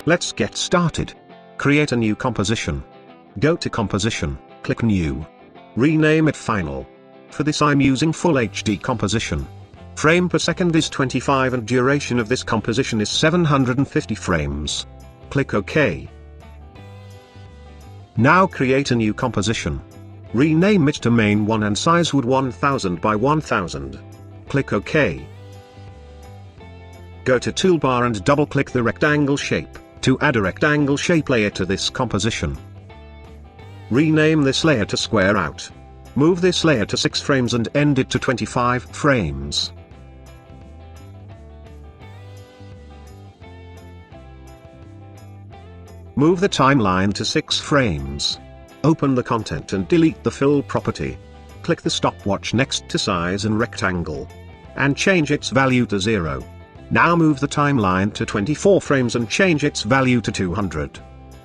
Let's get started. Create a new composition. Go to Composition, click New. Rename it Final. For this I'm using Full HD composition. Frame per second is 25 and duration of this composition is 750 frames. Click OK. Now create a new composition. Rename it to Main 1 and size would 1000 by 1000. Click OK. Go to Toolbar and double-click the rectangle shape, to add a rectangle shape layer to this composition. Rename this layer to Square Out. Move this layer to 6 frames and end it to 25 frames. Move the timeline to 6 frames. Open the content and delete the fill property. Click the stopwatch next to size and rectangle. And change its value to 0. Now move the timeline to 24 frames and change its value to 200.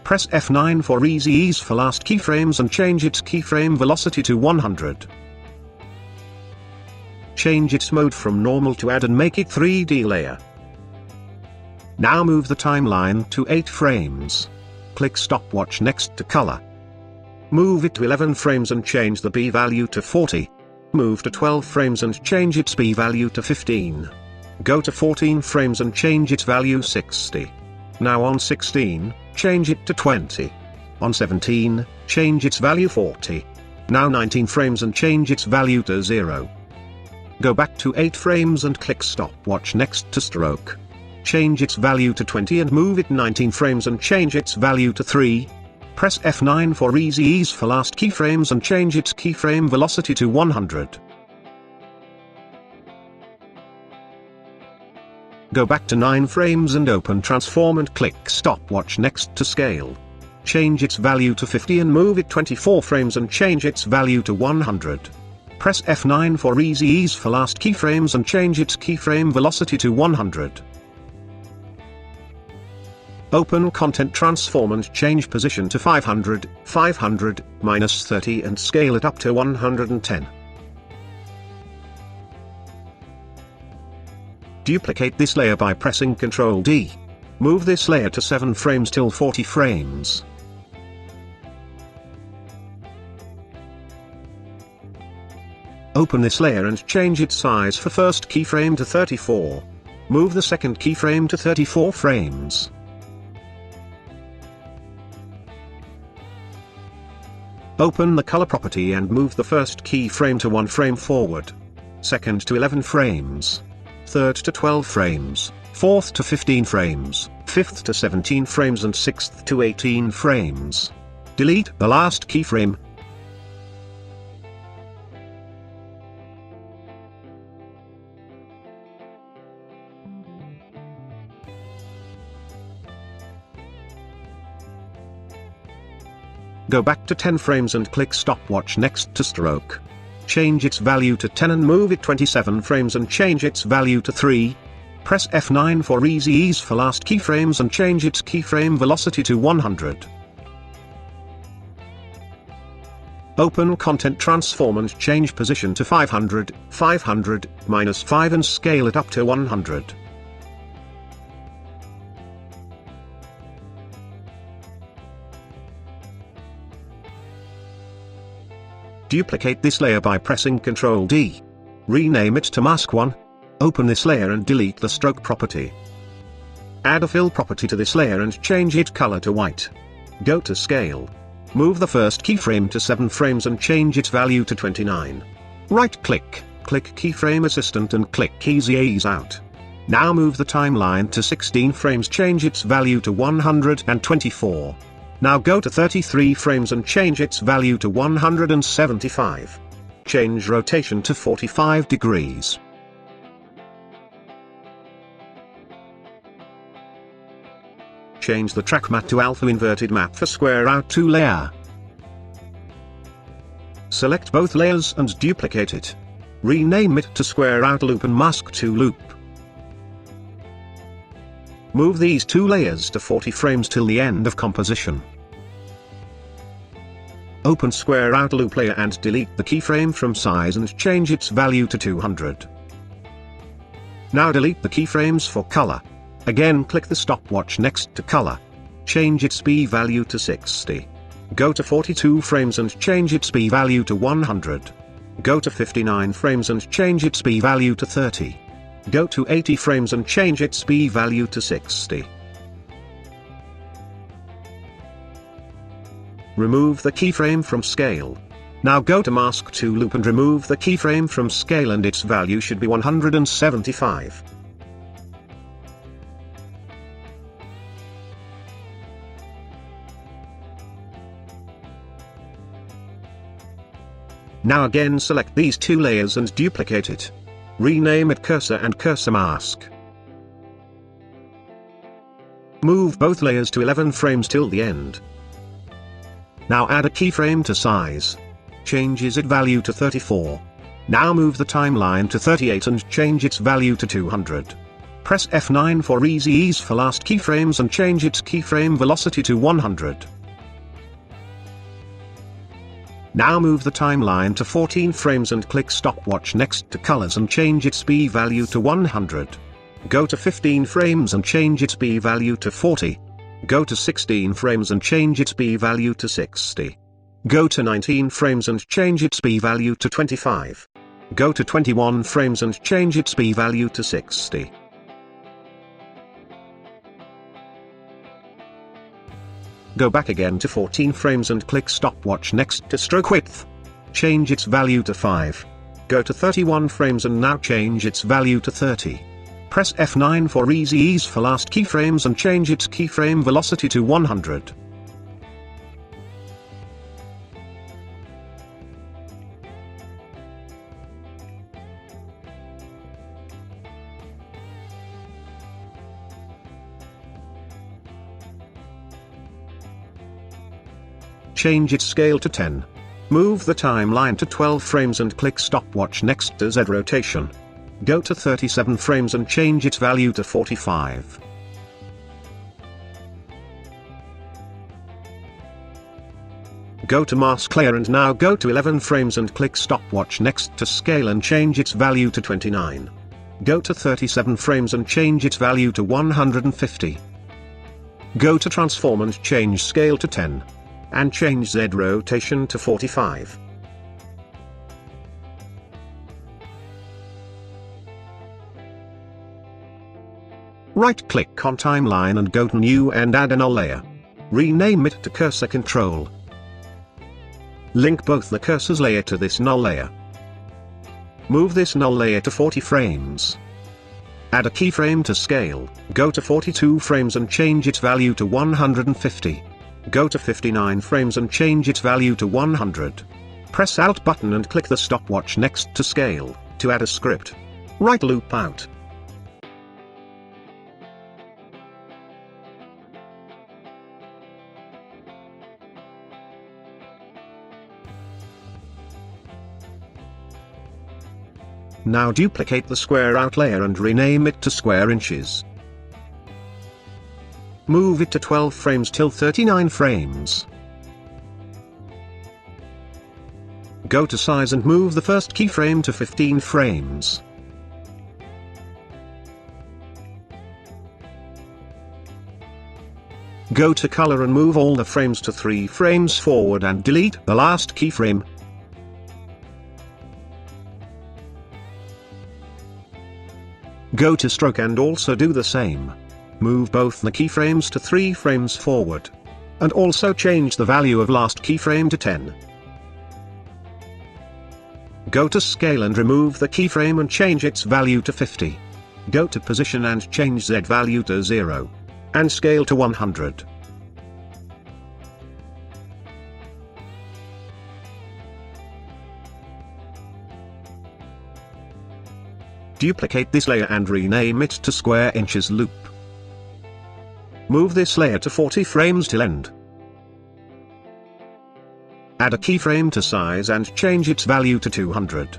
Press F9 for easy ease for last keyframes and change its keyframe velocity to 100. Change its mode from normal to add and make it 3D layer. Now move the timeline to 8 frames. Click stopwatch next to color. Move it to 11 frames and change the B value to 40. Move to 12 frames and change its B value to 15. Go to 14 frames and change its value 60. Now on 16, change it to 20. On 17, change its value 40. Now 19 frames and change its value to 0. Go back to 8 frames and click stopwatch next to stroke. Change its value to 20 and move it 19 frames and change its value to 3. Press F9 for easy ease for last keyframes and change its keyframe velocity to 100. Go back to 9 frames and open Transform and click stopwatch next to scale. Change its value to 50 and move it 24 frames and change its value to 100. Press F9 for easy ease for last keyframes and change its keyframe velocity to 100. Open Content Transform and change position to 500, 500, -30 and scale it up to 110. Duplicate this layer by pressing Ctrl D. Move this layer to 7 frames till 40 frames. Open this layer and change its size for first keyframe to 34. Move the second keyframe to 34 frames. Open the color property and move the first keyframe to 1 frame forward. Second to 11 frames. Third to 12 frames, fourth to 15 frames, fifth to 17 frames and sixth to 18 frames. Delete the last keyframe. Go back to 10 frames and click stopwatch next to stroke. Change its value to 10 and move it 27 frames and change its value to 3. Press F9 for easy ease for last keyframes and change its keyframe velocity to 100. Open Content Transform and change position to 500, 500, -5 and scale it up to 100. Duplicate this layer by pressing Ctrl D. Rename it to Mask 1. Open this layer and delete the stroke property. Add a fill property to this layer and change its color to white. Go to Scale. Move the first keyframe to 7 frames and change its value to 29. Right-click, click Keyframe Assistant and click Easy Ease Out. Now move the timeline to 16 frames, change its value to 124. Now go to 33 frames and change its value to 175. Change rotation to 45 degrees. Change the track matte to alpha inverted map for Square Out 2 layer. Select both layers and duplicate it. Rename it to square out loop and mask to loop. Move these two layers to 40 frames till the end of composition. Open square out loop layer and delete the keyframe from size and change its value to 200. Now delete the keyframes for color. Again click the stopwatch next to color. Change its B value to 60. Go to 42 frames and change its B value to 100. Go to 59 frames and change its B value to 30. Go to 80 frames and change its B value to 60. Remove the keyframe from scale. Now go to mask to loop and remove the keyframe from scale and its value should be 175. Now again select these two layers and duplicate it. Rename it cursor and cursor mask. Move both layers to 11 frames till the end. Now add a keyframe to size. Changes its value to 34. Now move the timeline to 38 and change its value to 200. Press F9 for easy ease for last keyframes and change its keyframe velocity to 100. Now move the timeline to 14 frames and click stopwatch next to colors and change its B value to 100. Go to 15 frames and change its B value to 40. Go to 16 frames and change its B value to 60. Go to 19 frames and change its B value to 25. Go to 21 frames and change its B value to 60. Go back again to 14 frames and click stopwatch next to stroke width. Change its value to 5. Go to 31 frames and now change its value to 30. Press F9 for easy ease for last keyframes and change its keyframe velocity to 100. Change its scale to 10. Move the timeline to 12 frames and click stopwatch next to Z rotation. Go to 37 frames and change its value to 45. Go to mask layer and now go to 11 frames and click stopwatch next to scale and change its value to 29. Go to 37 frames and change its value to 150. Go to transform and change scale to 10. And change Z rotation to 45. Right-click on timeline and go to New and add a null layer. Rename it to Cursor Control. Link both the cursor's layer to this null layer. Move this null layer to 40 frames. Add a keyframe to scale, go to 42 frames and change its value to 150. Go to 59 frames and change its value to 100. Press Alt button and click the stopwatch next to scale, to add a script. Write loop out. Now duplicate the square out layer and rename it to square inches. Move it to 12 frames till 39 frames. Go to size and move the first keyframe to 15 frames. Go to color and move all the frames to 3 frames forward and delete the last keyframe. Go to stroke and also do the same. Move both the keyframes to 3 frames forward. And also change the value of last keyframe to 10. Go to scale and remove the keyframe and change its value to 50. Go to position and change Z value to 0. And scale to 100. Duplicate this layer and rename it to square inches loop. Move this layer to 40 frames till end. Add a keyframe to size and change its value to 200.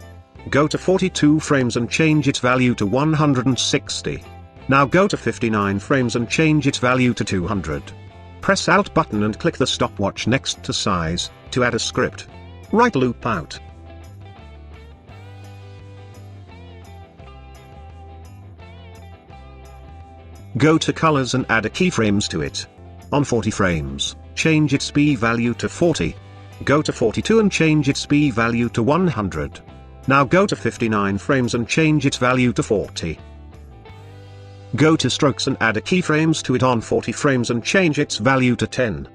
Go to 42 frames and change its value to 160. Now go to 59 frames and change its value to 200. Press Alt button and click the stopwatch next to size, to add a script. Right loop out. Go to colors and add a keyframes to it. On 40 frames, change its B value to 40. Go to 42 and change its B value to 100. Now go to 59 frames and change its value to 40. Go to strokes and add a keyframes to it on 40 frames and change its value to 10.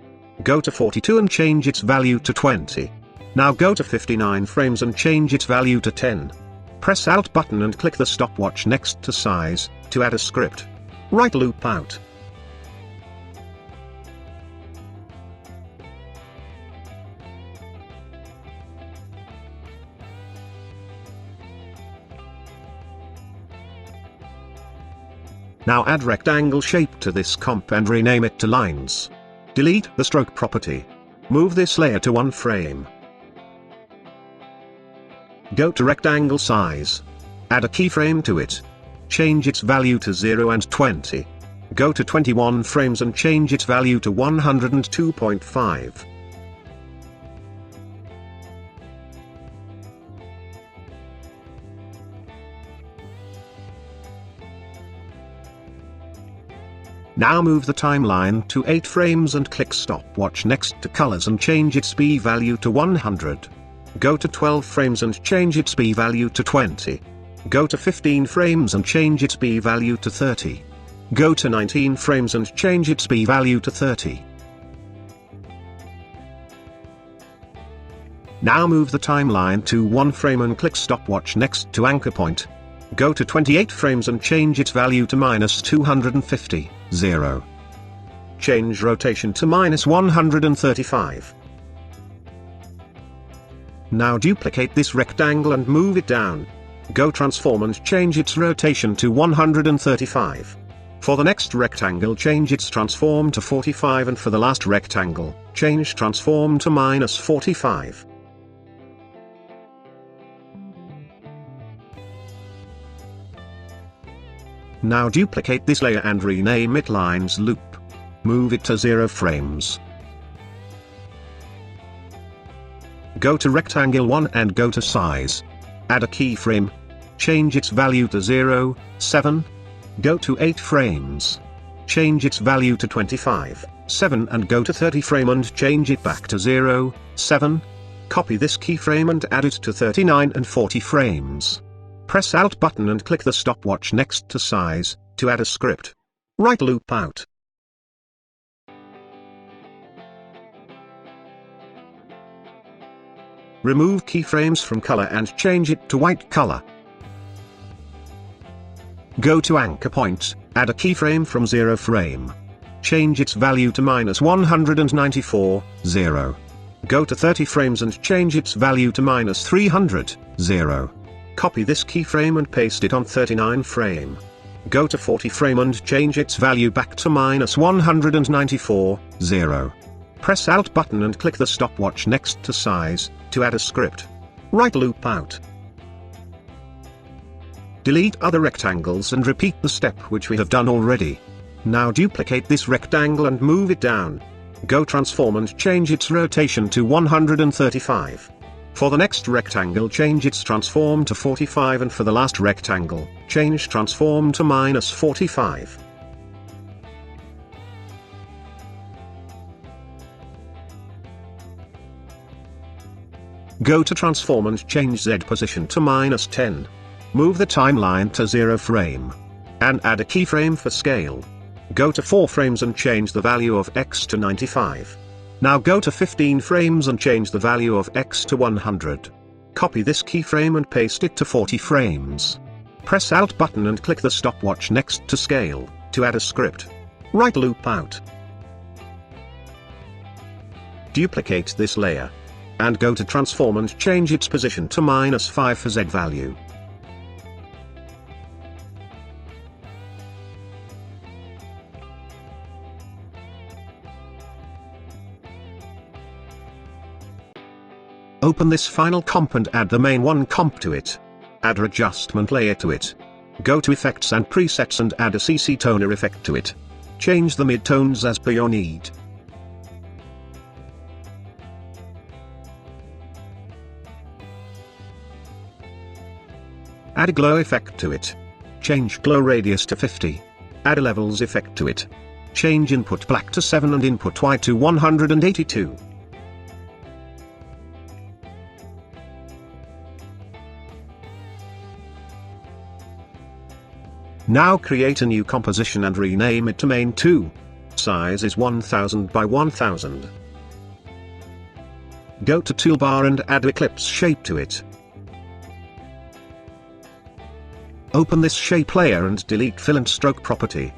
Go to 42 and change its value to 20. Now go to 59 frames and change its value to 10. Press Alt button and click the stopwatch next to size, to add a script. Right loop out. Now add rectangle shape to this comp and rename it to lines. Delete the stroke property. Move this layer to 1 frame. Go to rectangle size. Add a keyframe to it. Change its value to 0 and 20. Go to 21 frames and change its value to 102.5. Now move the timeline to 8 frames and click stopwatch next to colors and change its B value to 100. Go to 12 frames and change its B value to 20. Go to 15 frames and change its B value to 30. Go to 19 frames and change its B value to 30. Now move the timeline to 1 frame and click stopwatch next to anchor point. Go to 28 frames and change its value to -250, 0. Change rotation to -135. Now duplicate this rectangle and move it down. Go transform and change its rotation to 135. For the next rectangle change its transform to 45 and for the last rectangle, change transform to -45. Now duplicate this layer and rename it lines loop. Move it to 0 frames. Go to rectangle 1 and go to size. Add a keyframe. Change its value to 0, 7. Go to 8 frames. Change its value to 25, 7 and go to 30 frame and change it back to 0, 7. Copy this keyframe and add it to 39 and 40 frames. Press Alt button and click the stopwatch next to size, to add a script. Right loop out. Remove keyframes from color and change it to white color. Go to anchor point, add a keyframe from 0 frame. Change its value to -194, 0. Go to 30 frames and change its value to -300, 0. Copy this keyframe and paste it on 39 frame. Go to 40 frame and change its value back to -194, 0. Press Alt button and click the stopwatch next to size, to add a script. Right loop out. Delete other rectangles and repeat the step which we have done already. Now duplicate this rectangle and move it down. Go transform and change its rotation to 135. For the next rectangle change its transform to 45 and for the last rectangle, change transform to -45. Go to transform and change Z position to -10. Move the timeline to 0 frame. And add a keyframe for scale. Go to 4 frames and change the value of X to 95. Now go to 15 frames and change the value of X to 100. Copy this keyframe and paste it to 40 frames. Press Alt button and click the stopwatch next to scale, to add a script. Right loop out. Duplicate this layer. And go to transform and change its position to -5 for Z value. Open this final comp and add the main one comp to it. Add an adjustment layer to it. Go to Effects and Presets and add a CC toner effect to it. Change the midtones as per your need. Add a glow effect to it. Change glow radius to 50. Add a levels effect to it. Change input black to 7 and input white to 182. Now create a new composition and rename it to Main 2. Size is 1000 by 1000. Go to Toolbar and add Eclipse shape to it. Open this shape layer and delete Fill and Stroke property.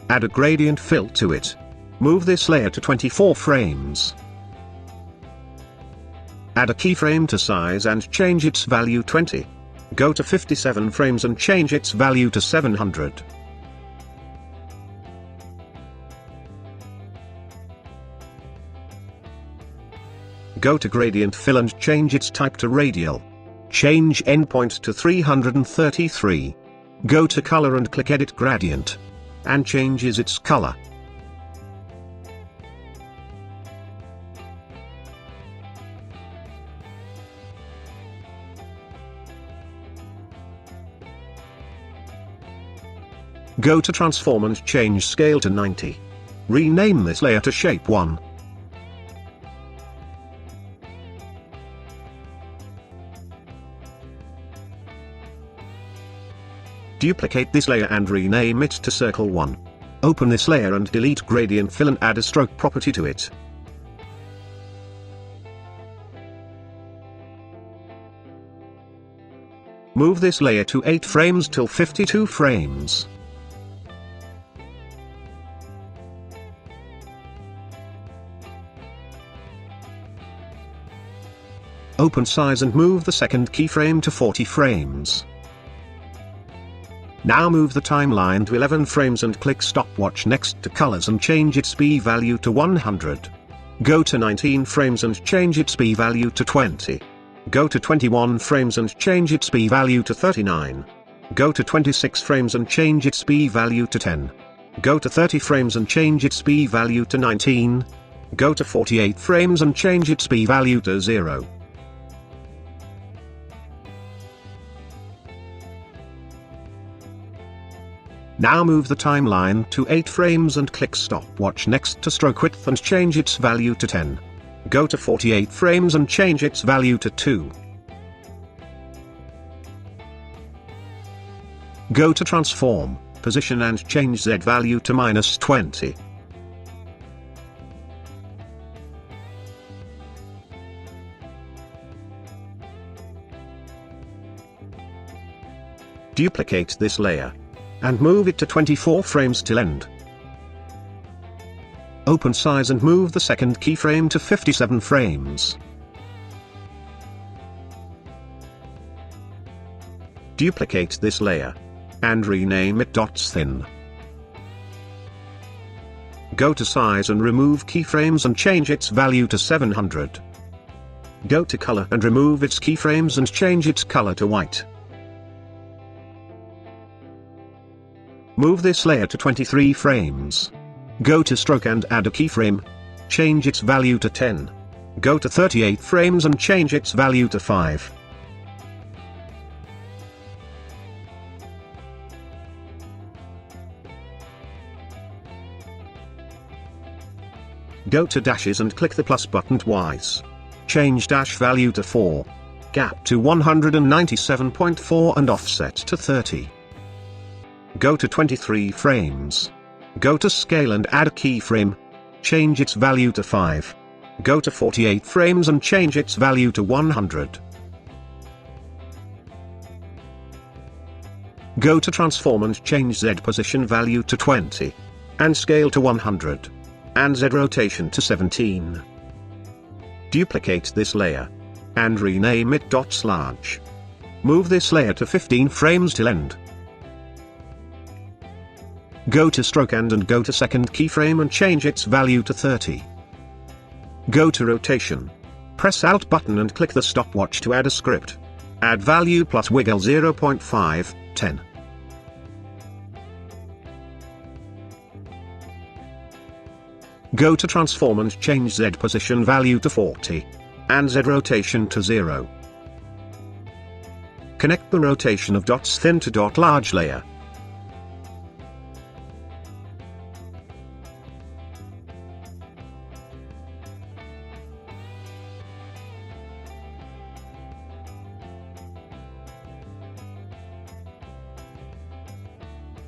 Add a gradient fill to it. Move this layer to 24 frames. Add a keyframe to size and change its value 20. Go to 57 frames and change its value to 700. Go to Gradient Fill and change its type to Radial. Change endpoint to 333. Go to Color and click Edit Gradient. And changes its color. Go to Transform and change Scale to 90. Rename this layer to Shape 1. Duplicate this layer and rename it to Circle 1. Open this layer and delete Gradient Fill and add a Stroke property to it. Move this layer to 8 frames till 52 frames. Open size and move the second keyframe to 40 frames. Now move the timeline to 11 frames and click Stopwatch next to Colors and change its B value to 100. Go to 19 frames and change its B value to 20. Go to 21 frames and change its B value to 39. Go to 26 frames and change its B value to 10. Go to 30 frames and change its B value to 19. Go to 48 frames and change its B value to 0. Now move the timeline to 8 frames and click Stopwatch next to Stroke Width and change its value to 10. Go to 48 frames and change its value to 2. Go to Transform, Position and change Z value to -20. Duplicate this layer. And move it to 24 frames till end. Open size and move the second keyframe to 57 frames. Duplicate this layer. And rename it Dots Thin. Go to Size and remove keyframes and change its value to 700. Go to Color and remove its keyframes and change its color to white. Move this layer to 23 frames. Go to Stroke and add a keyframe. Change its value to 10. Go to 38 frames and change its value to 5. Go to Dashes and click the plus button twice. Change dash value to 4. Gap to 197.4 and offset to 30. Go to 23 frames. Go to Scale and add a keyframe. Change its value to 5. Go to 48 frames and change its value to 100. Go to Transform and change Z position value to 20. And Scale to 100. And Z rotation to 17. Duplicate this layer. And rename it Dots Large. Move this layer to 15 frames till end. Go to Stroke and go to second keyframe and change its value to 30. Go to Rotation, Press Alt button and click the stopwatch to add a script. Add value plus wiggle 0.5, 10. Go to transform and change Z position value to 40. And Z rotation to 0. Connect the rotation of dots thin to dot large layer.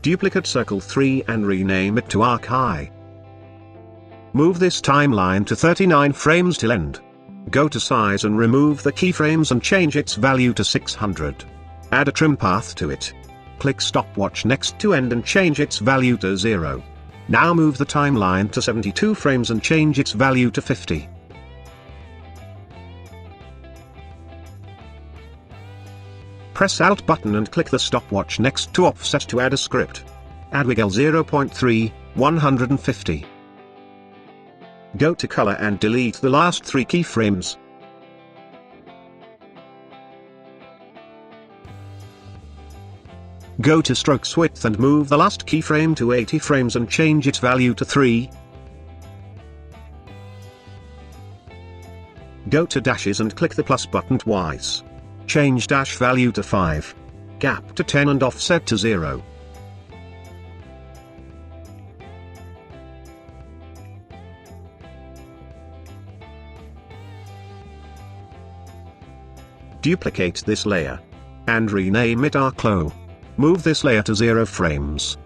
Duplicate circle 3 and rename it to arc high. Move this timeline to 39 frames till end. Go to size and remove the keyframes and change its value to 600. Add a trim path to it. Click stopwatch next to end and change its value to 0. Now move the timeline to 72 frames and change its value to 50. Press Alt button and click the stopwatch next to offset to add a script. Add wiggle 0.3, 150. Go to color and delete the last 3 keyframes. Go to strokes width and move the last keyframe to 80 frames and change its value to 3. Go to dashes and click the plus button twice. Change dash value to 5. Gap to 10 and offset to 0. Duplicate this layer. And rename it arc low. Move this layer to 0 frames.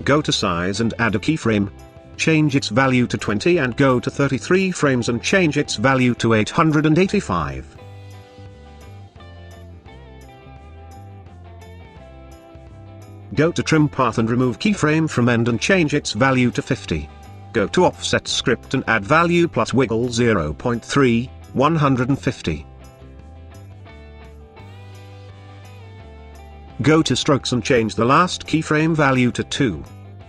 Go to size and add a keyframe. Change its value to 20 and go to 33 frames and change its value to 885. Go to trim path and remove keyframe from end and change its value to 50. Go to offset script and add value plus wiggle 0.3, 150. Go to strokes and change the last keyframe value to 2.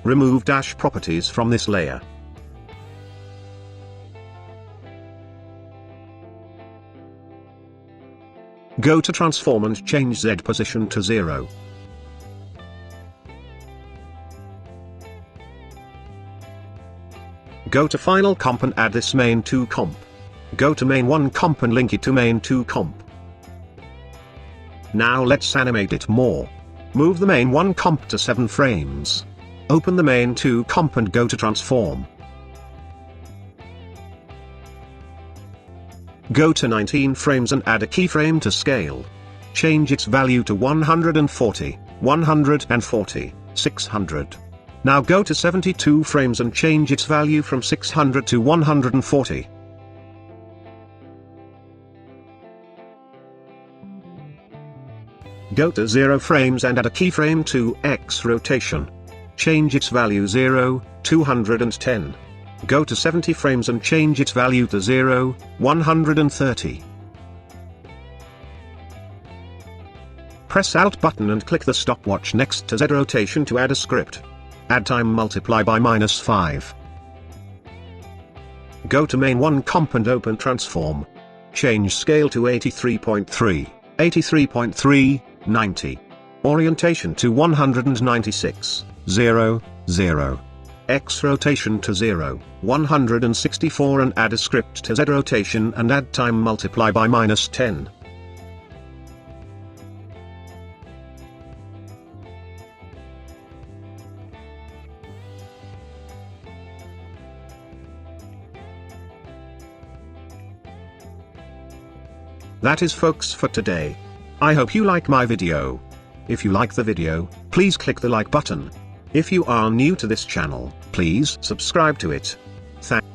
Remove dash properties from this layer. Go to transform and change Z position to 0. Go to final comp and add this main 2 comp. Go to main 1 comp and link it to main 2 comp. Now let's animate it more. Move the main 1 comp to 7 frames. Open the main 2 comp and go to transform. Go to 19 frames and add a keyframe to scale. Change its value to 140, 140, 600. Now go to 72 frames and change its value from 600 to 140. Go to 0 frames and add a keyframe to X rotation. Change its value 0, 210. Go to 70 frames and change its value to 0, 130. Press Alt button and click the stopwatch next to Z rotation to add a script. Add time multiply by -5. Go to main 1 comp and open transform. Change scale to 83.3, 83.3, 90. Orientation to 196, 0, 0. X rotation to 0, 164 and add a script to Z rotation and add time multiply by -10. That is folks for today. I hope you like my video. If you like the video, please click the like button. If you are new to this channel, please subscribe to it. Thanks.